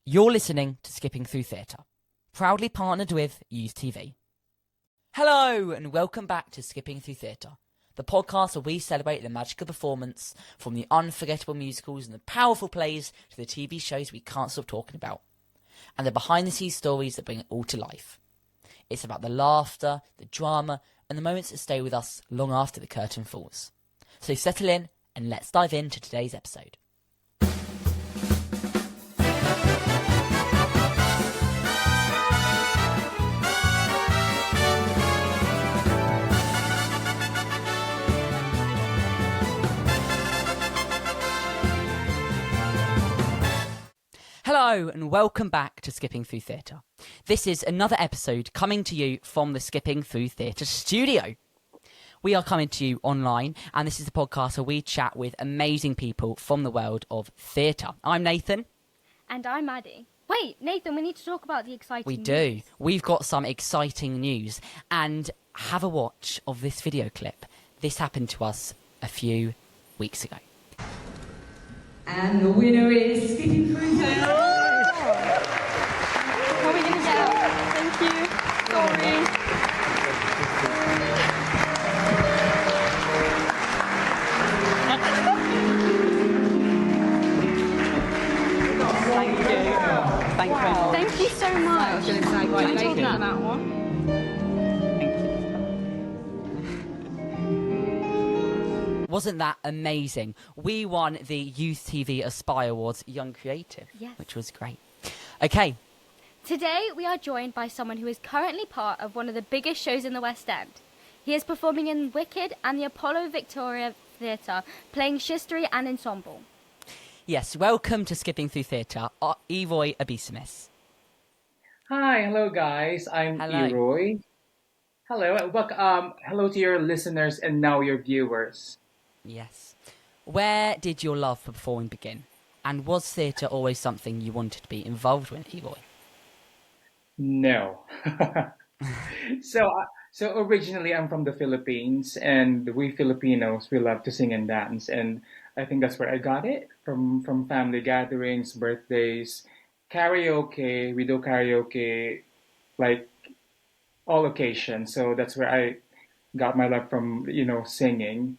You're listening to Skipping Through Theatre, proudly partnered with YouthTV. Hello and welcome back to Skipping Through Theatre, the podcast where we celebrate the magical performance, from the unforgettable musicals and the powerful plays to the TV shows we can't stop talking about, and the behind-the-scenes stories that bring it all to life. It's about the laughter, the drama, and the moments that stay with us long after the curtain falls. So settle in and let's dive into today's episode. Hello and welcome back to Skipping Through Theatre. This is another episode coming to you from the Skipping Through Theatre studio. We are coming to you online, and this is the podcast where we chat with amazing people from the world of theatre. I'm Nathan. And I'm Maddie. Wait, Nathan, we need to talk about the exciting news. We do. We've got some exciting news, and have a watch of this video clip. This happened to us a few weeks ago. And the winner is Skipping Through Theatre. What are we going to get? Thank you. Sorry. Thank you. Thank you so much. I was going to say, right, Nathan. That one. Wasn't that amazing? We won the YouthTV Aspire Awards Young Creative, Yes. which was great. Okay, Today, we are joined by someone who is currently part of one of the biggest shows in the West End. He is performing in Wicked and the Apollo Victoria Theatre, playing Chistery and Ensemble. yes, welcome to Skipping Through Theatre, Iroy Abesamis. Hi, hello guys. I'm Hello. Iroy. Hello, hello to your listeners and now your viewers. Yes. Where did your love for performing begin? And was theatre always something you wanted to be involved with, Iroy? No. So originally I'm from the Philippines, and we Filipinos, we love to sing and dance, and I think that's where I got it from family gatherings, birthdays, karaoke. We do karaoke like all occasions, so that's where I got my love from, singing.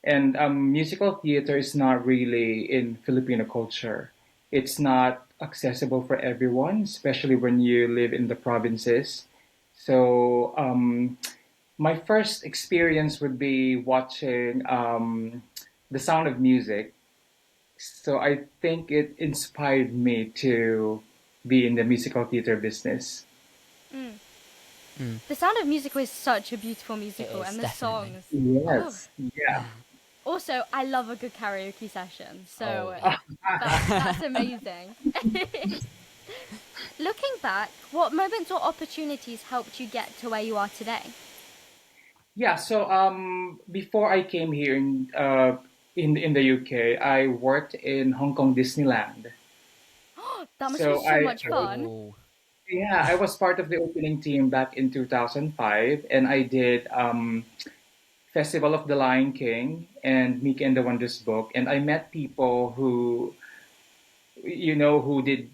And musical theater is not really in Filipino culture. It's not accessible for everyone, especially when you live in the provinces. So my first experience would be watching The Sound of Music. So I think it inspired me to be in the musical theater business. The Sound of Music was such a beautiful musical, It is, and the definitely. songs. Yes, yeah. Also, I love a good karaoke session, so Oh. that's amazing. Looking back, what moments or opportunities helped you get to where you are today? Yeah, so before I came here in the UK, I worked in Hong Kong Disneyland. That must So be so much fun. Ooh. Yeah, I was part of the opening team back in 2005, and I did Festival of the Lion King and Mickey and the Wondrous Book, and I met people who did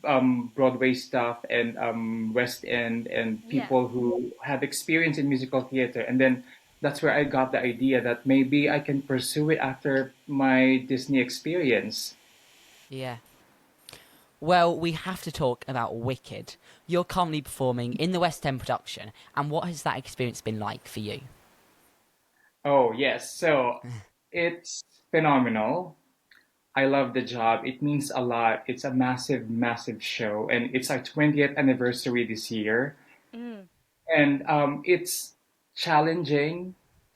Broadway stuff and West End, and Yeah. people who have experience in musical theater. And then that's where I got the idea that maybe I can pursue it after my Disney experience. Yeah. Well, we have to talk about Wicked. You're currently performing in the West End production, and what has that experience been like for you? Oh, yes. So it's phenomenal. I love the job. It means a lot. It's a massive, massive show, and it's our 20th anniversary this year. And it's challenging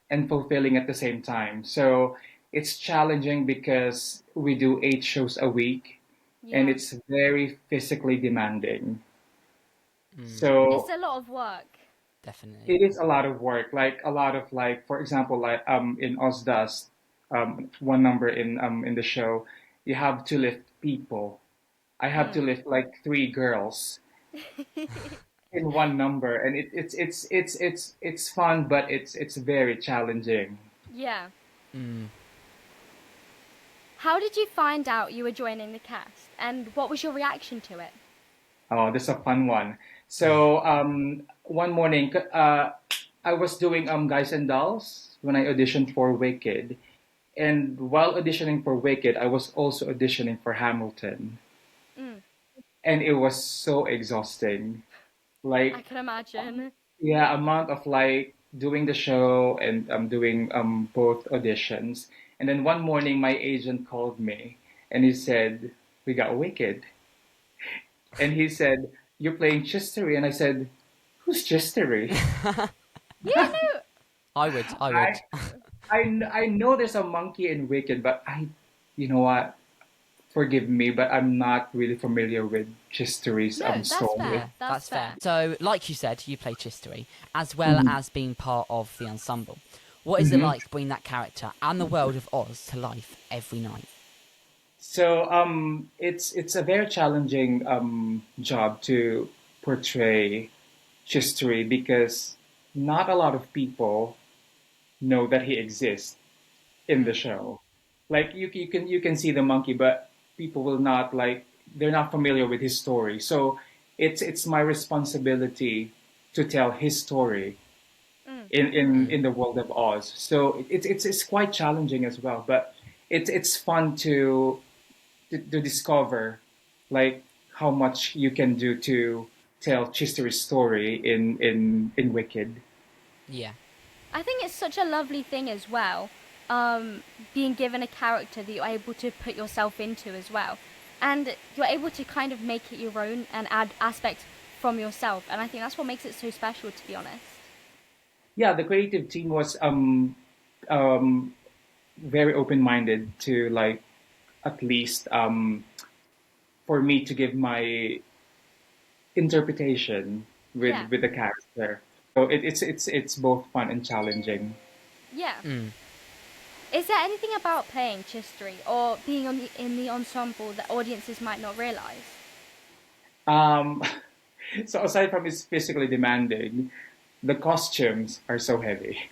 and fulfilling at the same time. So it's challenging because we do 8 shows a week, and Yeah. it's very physically demanding. So It's a lot of work. Definitely. it is a lot of work, like a lot of, like, for example, like in Osdas, one number in the show, you have to lift people. I have to lift like 3 girls in one number, and it's fun, but it's very challenging. Yeah. Mm. How did you find out you were joining the cast, and what was your reaction to it? Oh, this is a fun one. So one morning, I was doing Guys and Dolls when I auditioned for Wicked, and while auditioning for Wicked, I was also auditioning for Hamilton, Mm, and it was so exhausting. I Like, can imagine. yeah, amount of like doing the show and doing both auditions, and then one morning my agent called me and he said, "We got Wicked," and he said, "You're playing Chistery," and I said, "Who's Chistery?" You don't know. I I, would. I know there's a monkey in Wicked, but you know what? Forgive me, but I'm not really familiar with Chistery's No, that's story. fair. That's fair. So, like you said, you play Chistery, as well Mhm. as being part of the ensemble. What is it Mhm. like bringing that character and the world of Oz to life every night? So it's a very challenging job to portray Chistery because not a lot of people know that he exists in the Mm, show. Like you can see the monkey, but people will not like they're not familiar with his story. So it's my responsibility to tell his story mm. in the world of Oz. So it's quite challenging as well, but it's fun to discover like how much you can do to tell Chistery's story in Wicked. Yeah. I think it's such a lovely thing as well, being given a character that you're able to put yourself into as well. And you're able to kind of make it your own and add aspects from yourself. And I think that's what makes it so special, to be honest. Yeah, the creative team was um, very open-minded to like at least for me to give my interpretation Yeah, with the character. So it's both fun and challenging. yeah. Mm. Is there anything about playing Chistery or being in the ensemble that audiences might not realise? Um, so aside from it's physically demanding, the costumes are so heavy.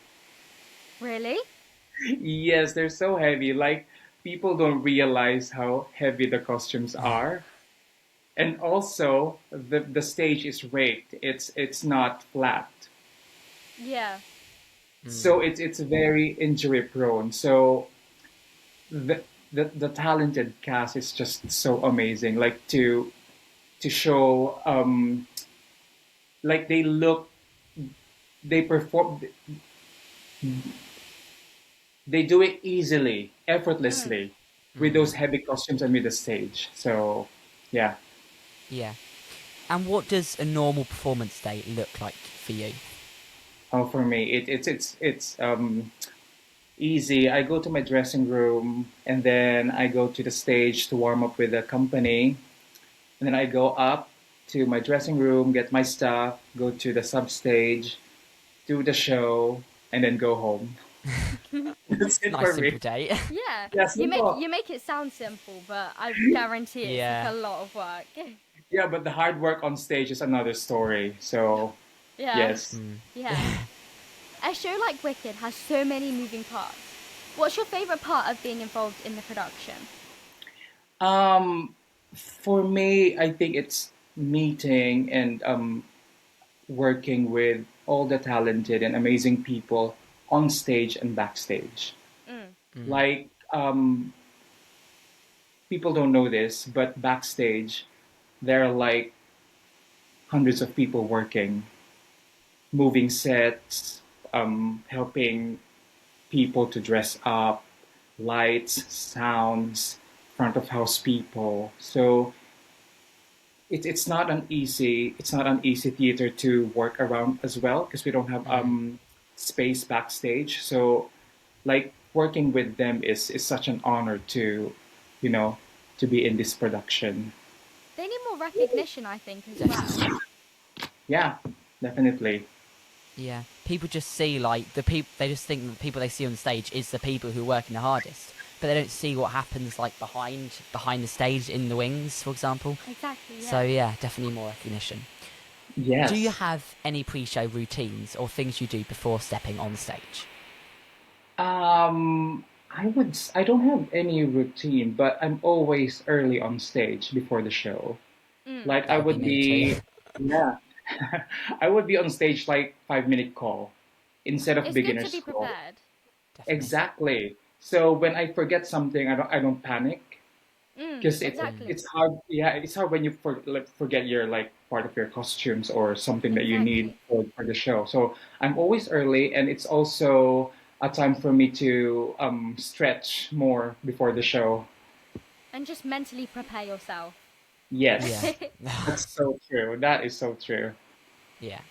Really? Yes, they're so heavy. Like people don't realize how heavy the costumes are. And also the stage is raked. It's not flat. Yeah. So it's very injury prone. So the the talented cast is just so amazing. Like to show like they perform they do it easily, Mm. effortlessly with those heavy costumes and with the stage. So yeah. Yeah. And what does a normal performance day look like for you? Oh, for me, it's easy. I go to my dressing room and then I go to the stage to warm up with the company. And then I go up to my dressing room, get my stuff, go to the sub stage, do the show, and then go home. That's it Nice for simple me. day. Yeah. Yeah, You make simple. you make it sound simple, but I guarantee it's like Yeah. a lot of work. Yeah, but the hard work on stage is another story. So Yeah. yes. Yeah. A show like Wicked has so many moving parts. What's your favourite part of being involved in the production? Um, for me, I think it's meeting and working with all the talented and amazing people on stage and backstage. Mm. Like, people don't know this, but backstage, there are like hundreds of people working, moving sets, helping people to dress up, lights, sounds, front of house people. So it's not an easy theater to work around as well because we don't have space backstage. So like working with them is such an honor to you know to be in this production. They need more recognition, I think, as well. Definitely. Yeah, definitely. Yeah. People just see like the people. They just think the people they see on stage is the people who are working the hardest, but they don't see what happens like behind the stage in the wings, for example. Exactly, So yeah. yeah, definitely more recognition. Do you Yes. have any pre-show routines or things you do before stepping on stage? I don't have any routine, but I'm always early on stage before the show. Like I That would would be me too. be, yeah, I would be on stage like 5 minute call instead of It's good to beginner's be call. prepared. Definitely. Exactly. So when I forget something, I don't panic because Exactly. it's hard. Yeah, it's hard when you like, forget your like part of your costumes or something that you need Exactly. for the show. So I'm always early, and it's also a time for me to stretch more before the show. And just mentally prepare yourself. Yeah. Yes, that's so true. That is so true. Yeah.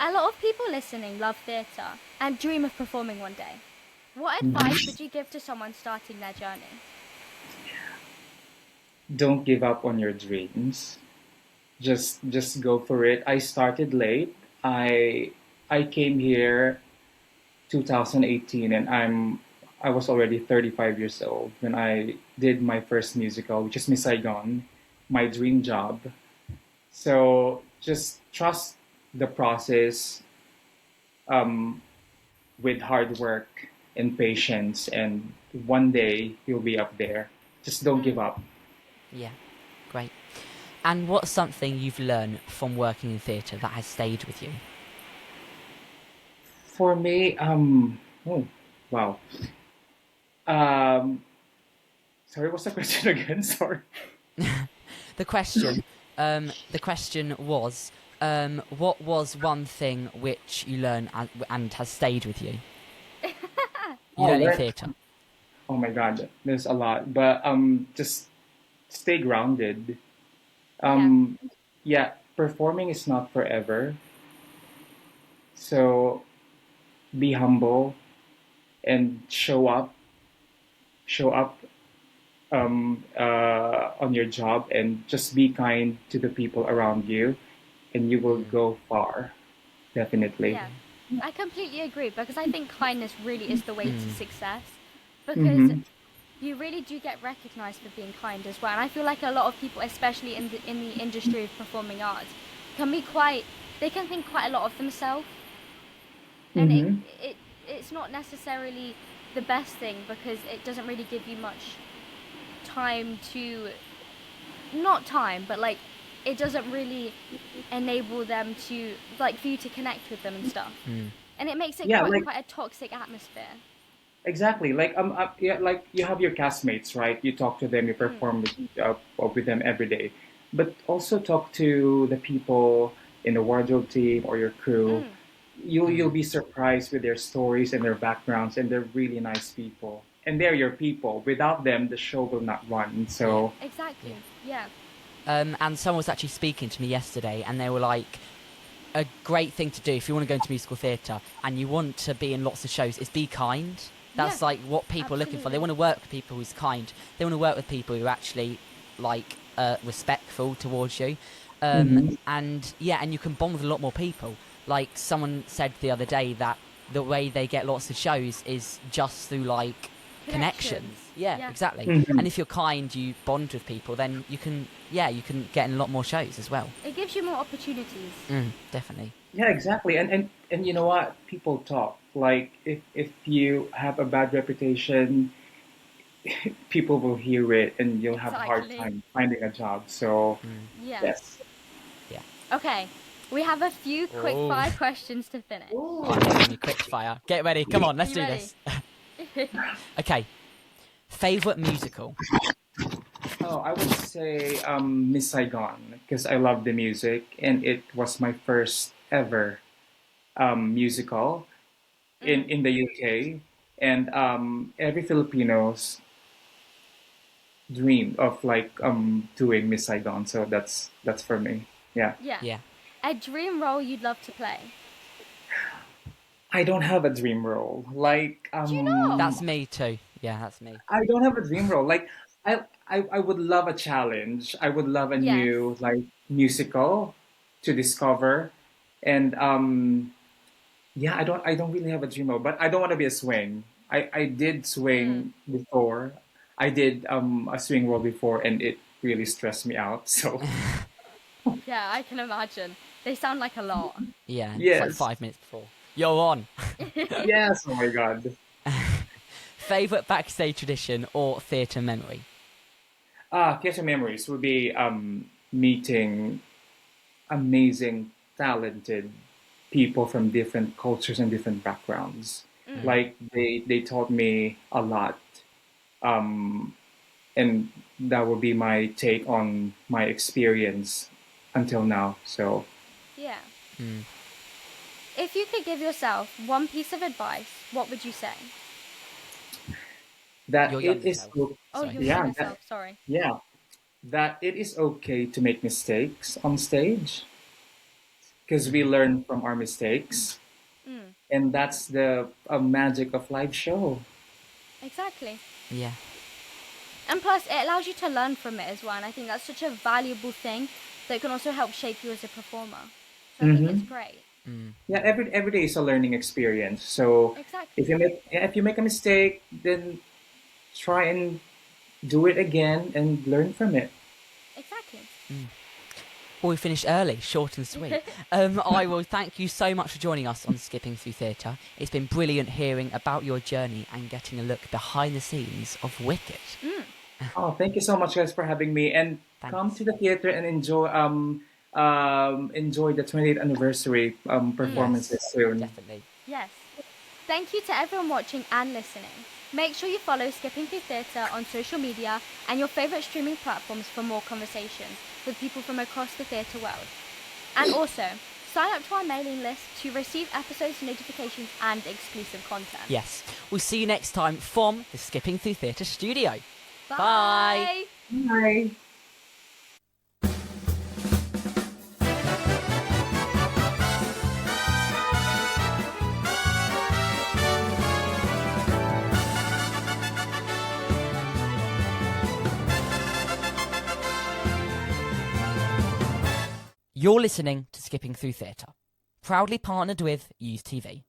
A lot of people listening love theatre and dream of performing one day. What advice would you give to someone starting their journey? Don't give up on your dreams. Just go for it. I started late. I came here 2018, and I was already 35 years old when I did my first musical, which is Miss Saigon, my dream job. So just trust the process, um, with hard work and patience, and one day you'll be up there. Just don't give up. Yeah. Great. And what's something you've learned from working in theatre that has stayed with you? For me, oh, wow. Um, sorry, what's the question again? Sorry. The question, the question was, what was one thing which you learned and has stayed with you? You Oh, learned in learn. theatre. Oh my God, there's a lot, but just stay grounded. Yeah. Um, yeah, performing is not forever, so be humble and show up on your job, and just be kind to the people around you, and you will go far, definitely. Yeah. I completely agree because I think kindness really is the way to success because Mm-hmm. you really do get recognized for being kind as well. And I feel like a lot of people, especially in the industry of performing arts, can be quite they can think quite a lot of themselves and Mm-hmm. it's not necessarily the best thing because it doesn't really give you much time to not time but like it doesn't really enable them to like for you to connect with them and stuff and it makes it Yeah, like quite a toxic atmosphere. exactly. Like yeah, like you have your castmates, right? You talk to them, you perform with them every day, but also talk to the people in the wardrobe team or your crew. You'll be surprised with their stories and their backgrounds, and they're really nice people, and they're your people. Without them, the show will not run. Yeah. So Exactly. Yeah. And someone was actually speaking to me yesterday, and they were like, a great thing to do if you want to go into musical theatre and you want to be in lots of shows is be kind. That's Yeah, like what people are looking for. They absolutely. want to work with people who's kind. They want to work with people who are actually like respectful towards you. Mhm. And yeah, and you can bond with a lot more people. Like someone said the other day that the way they get lots of shows is just through like connections. Yeah, Yeah. exactly. And Mhm. if you're kind, you bond with people, then you can get in a lot more shows as well. It gives you more opportunities. Definitely. Yeah, exactly. And you know what? People talk. Like if you have a bad reputation, people will hear it, and you'll have a hard Exactly. time finding a job. So Yeah. yes. Yeah. Okay. We have a few quick Oh. fire questions to finish. Oh, I'm getting you quick fire. Get ready. Come on, Are let's you do ready? this. Okay. Favorite musical? Oh, I would say Miss Saigon, because I love the music, and it was my first ever musical in the UK, and every Filipino's dream of like doing Miss Saigon. So that's for me. Yeah, Yeah. Yeah. A dream role you'd love to play. I don't have a dream role. Like Do you not? That's me too. Yeah, that's me. I don't have a dream role. Like I would love a challenge. I would love a Yes. new like musical to discover, and yeah, I don't really have a dream role, but I don't want to be a swing. I did swing before. I did a swing role before, and it really stressed me out. So Yeah, I can imagine. They sound like a lot. Yeah, it's like yes, 5 minutes before. You're on. yes. Oh my God. Favorite backstage tradition or theatre memory? Theater memories would be meeting amazing, talented people from different cultures and different backgrounds. Like they taught me a lot, and that would be my take on my experience until now. So Yeah. If you could give yourself one piece of advice, what would you say? that Your it younger is self. Oh, Sorry. your yeah, younger that, self, sorry. yeah, that it is okay to make mistakes on stage because we learn from our mistakes, and that's the magic of live show. Exactly. Yeah. And plus, it allows you to learn from it as well. And I think that's such a valuable thing that can also help shape you as a performer. So I think it's great. Yeah, every day is a learning experience. So Exactly. if you make a mistake, then try and do it again and learn from it. Exactly. Well, we finished early, short and sweet. I will thank you so much for joining us on Skipping Through Theatre. It's been brilliant hearing about your journey and getting a look behind the scenes of Wicked. Oh, thank you so much, guys, for having me. And come Thanks. to the theater and enjoy the 20th anniversary performances soon. Definitely. Yes. Thank you to everyone watching and listening. Make sure you follow Skipping Through Theatre on social media and your favourite streaming platforms for more conversations with people from across the theatre world. And also, sign up to our mailing list to receive episodes, notifications and exclusive content. Yes. We'll see you next time from the Skipping Through Theatre studio. Bye. Bye. You're listening to Skipping Through Theatre, proudly partnered with YouthTV.